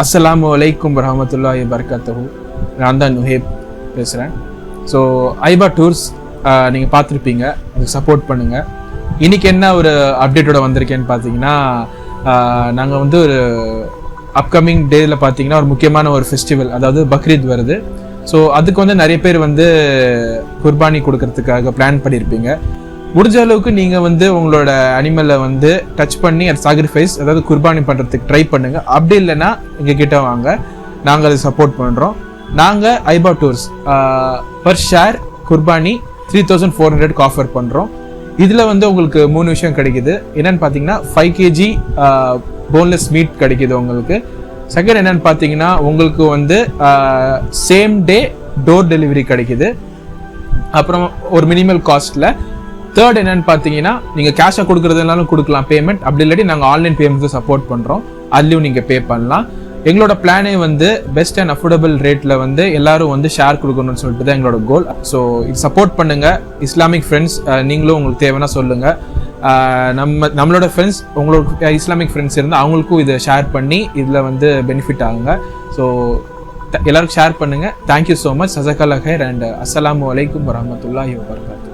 அஸ்ஸலாமு அலைக்கும் வரஹ்மத்துல்லாஹி வபரகாத்துஹு. நான் தான் நுஹேப் பேசுகிறேன். ஸோ ஐபா டூர்ஸ் நீங்கள் பார்த்துருப்பீங்க, அதுக்கு சப்போர்ட் பண்ணுங்கள். இன்றைக்கி என்ன ஒரு அப்டேட்டோட வந்திருக்கேன்னு பார்த்தீங்கன்னா, நாங்கள் வந்து ஒரு அப்கமிங் டேயில் பார்த்தீங்கன்னா ஒரு முக்கியமான ஒரு ஃபெஸ்டிவல், அதாவது பக்ரீத் வருது. ஸோ அதுக்கு வந்து நிறைய பேர் வந்து குர்பானி கொடுக்கறதுக்காக பிளான் பண்ணியிருப்பீங்க. முடிஞ்ச அளவுக்கு நீங்கள் வந்து உங்களோட அனிமலை வந்து டச் பண்ணி அது சாக்ரிஃபைஸ், அதாவது குர்பானி பண்ணுறதுக்கு ட்ரை பண்ணுங்கள். அப்படி இல்லைன்னா எங்கள் கிட்ட வாங்க, நாங்கள் அதை சப்போர்ட் பண்ணுறோம். நாங்கள் ஐபா டூர்ஸ் பர் ஷேர் குர்பானி 3400 ஆஃபர் பண்ணுறோம். இதில் வந்து உங்களுக்கு 3 விஷயம் கிடைக்குது. என்னென்னு பார்த்தீங்கன்னா 5 kg போன்லெஸ் மீட் கிடைக்குது உங்களுக்கு. செகண்ட் என்னென்னு பார்த்தீங்கன்னா உங்களுக்கு வந்து சேம் டே டோர் டெலிவரி கிடைக்குது, அப்புறம் ஒரு மினிமல் காஸ்ட்டில். தேர்ட் என்னன்னு பார்த்தீங்கன்னா, நீங்கள் கேஷாக கொடுக்குறதுனாலும் கொடுக்கலாம் பேமெண்ட், அப்படி இல்லாட்டி நாங்கள் ஆன்லைன் பேமெண்ட்ஸும் சப்போர்ட் பண்ணுறோம், அதுலேயும் நீங்கள் பே பண்ணலாம். எங்களோட பிளானே வந்து பெஸ்ட் அண்ட் அஃபோர்டபுள் ரேட்டில் வந்து எல்லாரும் வந்து ஷேர் கொடுக்கணும்னு சொல்லிட்டு தான் எங்களோட கோல். ஸோ இது சப்போர்ட் பண்ணுங்கள். இஸ்லாமிக் ஃப்ரெண்ட்ஸ் நீங்களும் உங்களுக்கு தேவைன்னா சொல்லுங்கள். நம்மளோட ஃப்ரெண்ட்ஸ், உங்களோட இஸ்லாமிக் ஃப்ரெண்ட்ஸ் இருந்தால் அவங்களுக்கும் இதை ஷேர் பண்ணி இதில் வந்து பெனிஃபிட் ஆகுங்க. ஸோ எல்லாருக்கும் ஷேர் பண்ணுங்கள். Thank you so much. ஜஸாக்கல்லாஹ் ஹைர் அண்ட் அஸ்ஸலாமு அலைக்கும் வரஹ்மத்துல்லாஹி வபரகாத்துஹு.